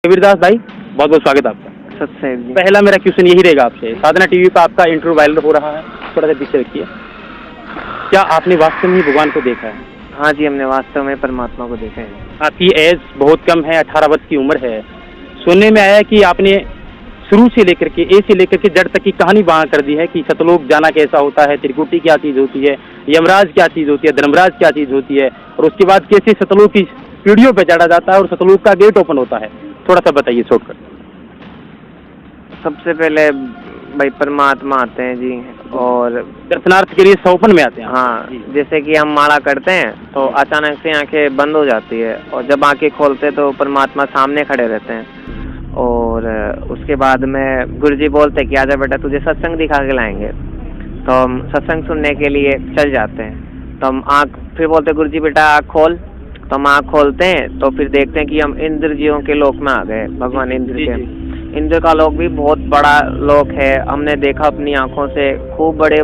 कबीरदास भाई, बहुत बहुत स्वागत आपका। सत्संग जी। पहला मेरा क्वेश्चन यही रहेगा आपसे, साधना टीवी पर आपका इंटरव्यू वायरल हो रहा है, थोड़ा सा पीछे रखिए। क्या आपने वास्तव में भगवान को देखा है? हाँ जी, हमने वास्तव में परमात्मा को देखा है। आपकी एज बहुत कम है, 18 वर्ष की उम्र है। सुनने में आया कि आपने शुरू से लेकर के ए से लेकर के जड़ तक की कहानी बयां कर दी है कि सतलोक जाना कैसा होता है, त्रिकुटी क्या चीज़ होती है, यमराज क्या चीज़ होती है, धर्मराज क्या चीज़ होती है, और उसके बाद कैसे सतलोक की सीढ़ियों पे चढ़ा जाता है और सतलोक का गेट ओपन होता है। थोड़ा सा बताइए छोड़कर। सबसे पहले भाई परमात्मा आते हैं जी, और दर्शनार्थ के लिए सौपन में आते हैं। हाँ, जैसे कि हम माला करते हैं तो अचानक से आंखें बंद हो जाती है, और जब आंखें खोलते तो परमात्मा सामने खड़े रहते हैं। और उसके बाद में गुरुजी बोलते हैं कि आजा बेटा तुझे सत्संग दिखा के लाएंगे, तो हम सत्संग सुनने के लिए चल जाते हैं। तो हम फिर बोलते गुरुजी बेटा आँख खोल, तो हम आँख खोलते हैं तो फिर देखते हैं कि हम इंद्र जियों के लोक में आ गए, भगवान इंद्र के। इंद्र का लोक भी बहुत बड़ा लोक है, हमने देखा अपनी आंखों से। खूब बड़े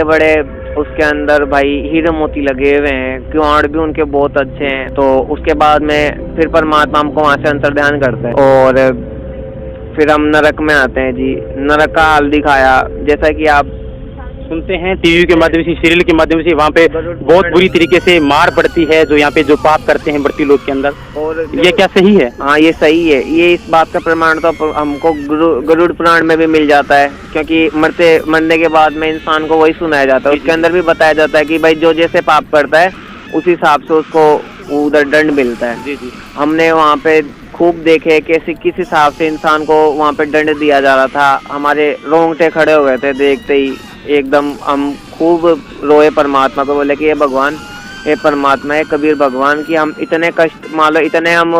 बड़े उसके अंदर भाई हीरे मोती लगे हुए हैं, किवाड़ भी उनके बहुत अच्छे हैं। तो उसके बाद में फिर परमात्मा हमको वहाँ से अंतर्ध्यान करते हैं, और फिर हम नरक में आते हैं जी। नरक का हाल दिखाया, जैसा कि आप सुनते हैं टीवी के माध्यम से, सीरियल के माध्यम से, वहाँ पे बहुत बुरी तरीके से मार पड़ती है जो यहाँ पे जो पाप करते हैं मृत्यु लोक के अंदर। और ये क्या सही है? हाँ, ये सही है। ये इस बात का प्रमाण तो हमको गरुड़ पुराण में भी मिल जाता है, क्योंकि मरने के बाद में इंसान को वही सुनाया जाता है। उसके अंदर भी बताया जाता है कि भाई जो जैसे पाप करता है उस हिसाब से उसको उधर दंड मिलता है। जी जी। हमने वहाँ पे खूब देखे कैसे किस हिसाब से इंसान को वहाँ पे दंड दिया जा रहा था। हमारे रोंगटे खड़े हो गए थे देखते ही, एकदम हम खूब रोए परमात्मा को, बोले कि ये भगवान, ये परमात्मा, ये कबीर भगवान की हम इतने कष्ट, मान लो इतने हम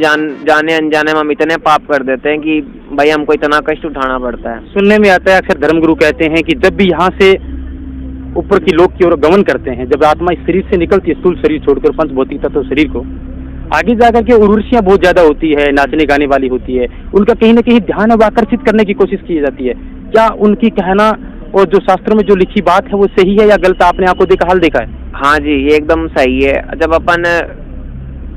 जाने अनजाने में हम इतने पाप कर देते हैं कि भाई हमको इतना कष्ट उठाना पड़ता है। सुनने में आता है, अक्सर धर्मगुरु कहते हैं कि जब भी यहाँ से ऊपर की लोक की ओर गमन करते हैं, जब आत्मा इस शरीर से निकलती है, स्थूल शरीर छोड़कर पंच भौतिक तत्व शरीर को, आगे जाकर के उर्वशियाँ बहुत ज्यादा होती है, नाचने गाने वाली होती है, उनका कहीं ना कहीं ध्यान अब आकर्षित करने की कोशिश की जाती है। क्या उनकी कहना और जो शास्त्रों में जो लिखी बात है वो सही है या गलत? आपने आंखों देखा हाल देखा है? हाँ जी, ये एकदम सही है। जब अपन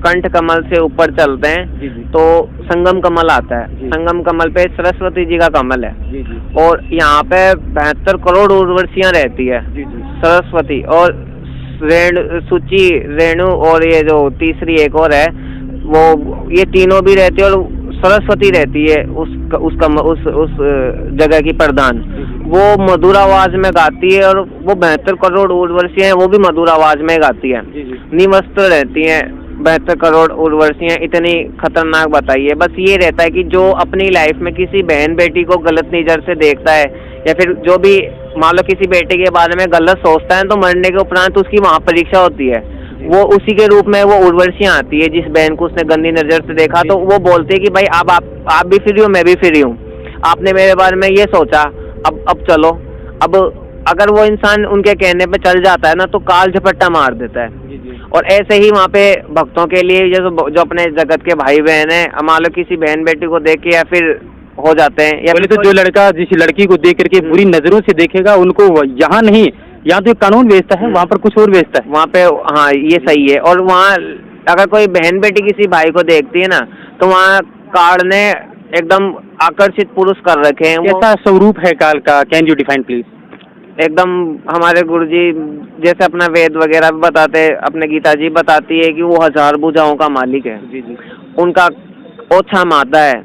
कंठ कमल से ऊपर चलते हैं तो संगम कमल आता है। संगम कमल पे सरस्वती जी का कमल है, और यहाँ पे 72 करोड़ उर्वशियाँ रहती है। सरस्वती और सुचि, रेणु, और ये जो तीसरी एक और है वो, ये तीनों भी रहती है, और सरस्वती रहती है उस जगह की प्रधान। वो मधुर आवाज में गाती है, और वो 72 करोड़ उर्वशियाँ हैं, वो भी मधुर आवाज में गाती है। निवस्त्र रहती हैं 72 करोड़ उर्वशियाँ। इतनी खतरनाक बताइए। बस ये रहता है कि जो अपनी लाइफ में किसी बहन बेटी को गलत नजर से देखता है, या फिर जो भी मान लो किसी बेटे के बारे में गलत सोचता है, तो मरने के उपरांत उसकी वहाँ परीक्षा होती है। वो उसी के रूप में वो उर्वशियाँ आती है। जिस बहन को उसने गंदी नजर से देखा तो वो बोलते है कि भाई अब आप भी फ्री हो, मैं भी फ्री हूँ, आपने मेरे बारे में ये सोचा, अब चलो। अब अगर वो इंसान उनके कहने पे चल जाता है ना, तो काल झपट्टा मार देता है। और ऐसे ही वहाँ पे भक्तों के लिए जो अपने जगत के भाई बहन है, मान लो किसी बहन बेटी को देख के या फिर हो जाते हैं, या तो जो लड़का जिस लड़की को देख करके बुरी नजरों से देखेगा, उनको यहाँ नहीं, यहाँ तो कानून बेचता है, वहाँ पर कुछ और बेचता है। वहाँ पे हाँ, ये सही है। और वहाँ अगर कोई बहन बेटी किसी भाई को देखती है ना, तो वहाँ काल ने एकदम आकर्षित पुरुष कर रखे हैं। कैसा स्वरूप है काल का? Can you define please? एकदम हमारे गुरुजी जैसे अपना वेद वगैरह भी बताते, अपने गीता जी बताती है कि वो 1000 भुजाओं का मालिक है। उनका ओछा माथा है,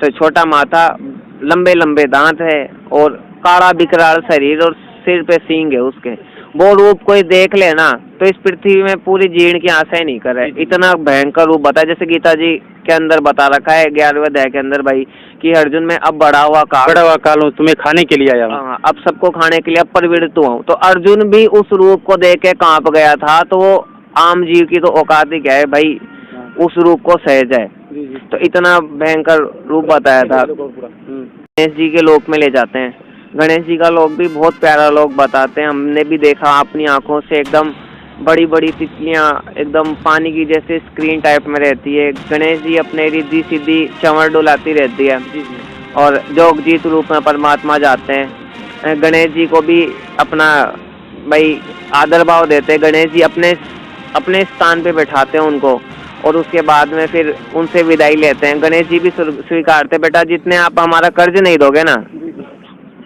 तो छोटा माथा, लंबे लंबे दांत है, और काला बिकराल शरीर, और सिर पे सींग है उसके। वो रूप कोई देख लेना तो इस पृथ्वी में पूरी जीर्ण की आशा ही नहीं करे। इतना भयंकर रूप बताया, जैसे गीता जी के अंदर बता रखा है 11वें अध्याय के अंदर भाई, कि अर्जुन में अब बड़ा हुआ काल हूँ, तुम्हें खाने के लिए आया हूँ। अब सबको खाने के लिए अब प्रवृत्त हुआ हूँ। तो अर्जुन भी उस रूप को देख के कांप गया था। तो वो आम जीव की तो औकात ही क्या है भाई, उस रूप को सह जाए। तो इतना भयंकर रूप बताया था। गणेश जी के लोक में ले जाते हैं। गणेश जी का लोक भी बहुत प्यारा लोक बताते हैं, हमने भी देखा अपनी आंखों से। एकदम बड़ी बड़ी तितलियां एकदम पानी की जैसे स्क्रीन टाइप में रहती है। गणेश जी अपने रिद्धि सिद्धि चंवर डुलाती रहती है, और जोगजीत रूप में परमात्मा जाते हैं। गणेश जी को भी अपना भाई आदर भाव देते हैं। गणेश जी अपने स्थान पे बैठाते हैं उनको, और उसके बाद में फिर उनसे विदाई लेते हैं। गणेश जी भी स्वीकारते, बेटा जितने आप हमारा कर्ज नहीं दोगे ना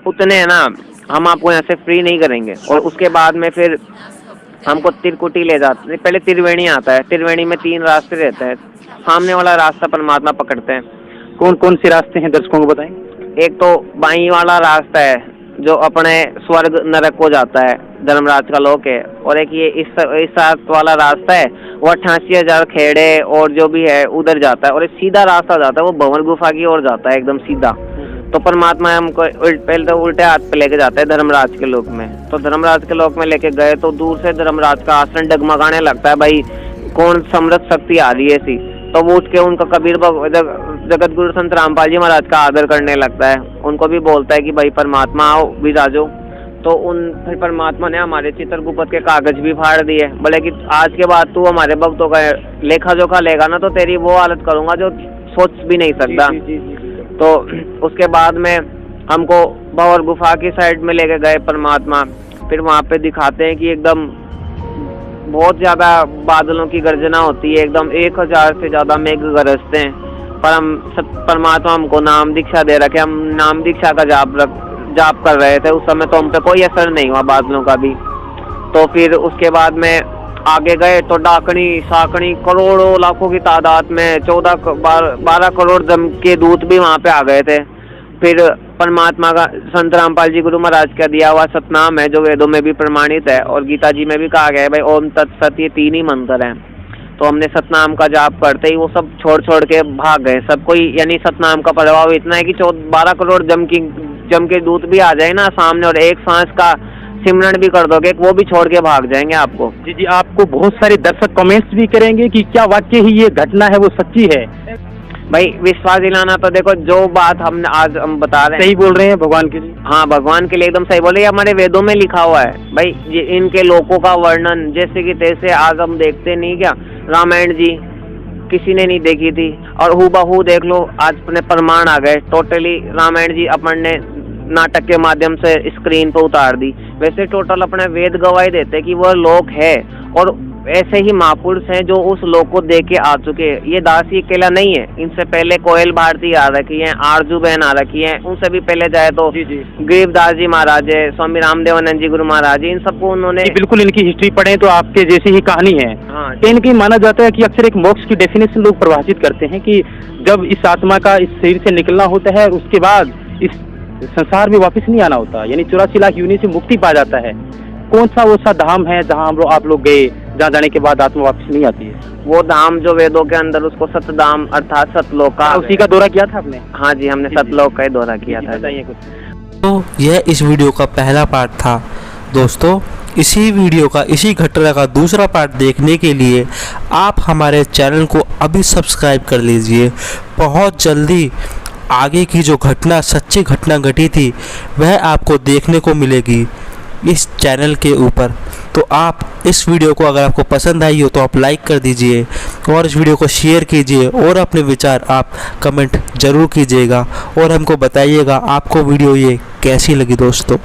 उतने है ना हम आपको यहाँ से फ्री नहीं करेंगे। और उसके बाद में फिर हमको तिरकुटी ले जाते हैं, पहले त्रिवेणी आता है, त्रिवेणी में 3 रास्ते रहते हैं, सामने वाला रास्ता परमात्मा पकड़ते हैं। कौन कौन से रास्ते हैं दर्शकों को बताएं? एक तो बाई वाला रास्ता है जो अपने स्वर्ग नरक को जाता है, धर्मराज का लोक है, और एक ये इस साथ वाला रास्ता है वो 88,000 खेड़े और जो भी है उधर जाता है, और एक सीधा रास्ता जाता है वो भंवर गुफा की ओर जाता है एकदम सीधा। तो परमात्मा हमको पहले तो उल्टे हाथ पे लेके जाता है धर्मराज के लोक में। तो धर्मराज के लोक में लेके गए तो दूर से धर्मराज का आसन डगमगाने लगता है, भाई कौन समृद्ध शक्ति आ रही है ऐसी। तो वो उठ के उनका कबीर जगत गुरु संत रामपाल जी महाराज का आदर करने लगता है, उनको भी बोलता है कि भाई परमात्मा आओ विराजो। तो फिर परमात्मा ने हमारे चित्रगुप्त के कागज भी फाड़ दिए, बोले कि आज के बाद तू हमारे भक्तों का लेखा जोखा लेगा ना तो तेरी वो हालत करूंगा जो सोच भी नहीं सकता। तो उसके बाद में हमको भंवर गुफा की साइड में लेके गए परमात्मा, फिर वहाँ पे दिखाते हैं कि एकदम बहुत ज्यादा बादलों की गर्जना होती है, एकदम 1000 से ज्यादा मेघ गरजते हैं। पर परमात्मा हमको नाम दीक्षा दे रखे, हम नाम दीक्षा का जाप कर रहे थे उस समय, तो हम पे कोई असर नहीं हुआ बादलों का भी। तो फिर उसके बाद में आगे गए तो डाकनी साकनी करोड़ों लाखों की तादाद में 12 करोड़ जम के दूत भी वहाँ पे आ गए थे। फिर परमात्मा का संत रामपाल जी गुरु महाराज का दिया हुआ सतनाम है जो वेदों में भी प्रमाणित है और गीता जी में भी कहा गया है भाई ओम तत्सत, ये 3 ही मंत्र हैं। तो हमने सतनाम का जाप करते ही वो सब छोड़ के भाग गए सब कोई, यानी सतनाम का प्रभाव इतना है कि 12 करोड़ जम के दूत भी आ जाए ना सामने और एक सांस का सिमरन भी कर दोगे वो भी छोड़ के भाग जाएंगे आपको। जी जी, आपको बहुत सारे दर्शक कमेंट्स भी करेंगे कि क्या वाकई ही ये घटना है वो सच्ची है। भाई विश्वास दिलाना तो देखो जो बात हम बता रहे हैं सही बोल रहे हैं भगवान के लिए। हाँ भगवान के लिए एकदम सही बोल रहे हैं, हमारे वेदों में लिखा हुआ है भाई। इनके लोकों का वर्णन जैसे कि तैसे आज हम देखते नहीं क्या, रामायण जी किसी ने नहीं देखी थी और हूबहू देख लो आज अपने प्रमाण आ गए, टोटली रामायण जी अपन ने नाटक के माध्यम से स्क्रीन पर उतार दी। वैसे टोटल अपने वेद गवाही देते कि वह लोक है और ऐसे ही महापुरुष हैं जो उस लोक को देख के आ चुके हैं। ये दासी अकेला नहीं है, इनसे पहले कोयल भारती आ रखी है, आरजू बहन आ रखी है, उनसे भी पहले जाए तो गरीबदास जी महाराज है, स्वामी रामदेवानंद जी गुरु महाराज, इन सबको उन्होंने बिल्कुल इनकी हिस्ट्री पढ़े तो आपके जैसी ही कहानी है। हाँ, कहीं न कहीं माना जाता है कि अक्सर एक मोक्ष की डेफिनेशन लोग परिभाषित करते हैं कि जब इस आत्मा का इस शरीर से निकलना होता है उसके बाद इस संसार में वापस नहीं आना होता, यानी 84 लाख योनि से मुक्ति पा जाता है। कौन सा वो सा धाम है जहाँ आप लोग गए जहाँ जाने के बाद आत्मा वापस नहीं आती है? वो धाम जो वेदों के अंदर उसको सतधाम अर्थात सतलोक का, उसी का दौरा किया था आपने? हाँ जी, हमने सतलोक का ही दौरा किया था। बताइए कुछ। तो यह इस वीडियो का पहला पार्ट था दोस्तों। इसी वीडियो का इसी घटना का दूसरा पार्ट देखने के लिए आप हमारे चैनल को अभी सब्सक्राइब कर लीजिए। बहुत जल्दी आगे की जो घटना सच्ची घटना घटी थी वह आपको देखने को मिलेगी इस चैनल के ऊपर। तो आप इस वीडियो को अगर आपको पसंद आई हो तो आप लाइक कर दीजिए और इस वीडियो को शेयर कीजिए और अपने विचार आप कमेंट ज़रूर कीजिएगा और हमको बताइएगा आपको वीडियो ये कैसी लगी दोस्तों।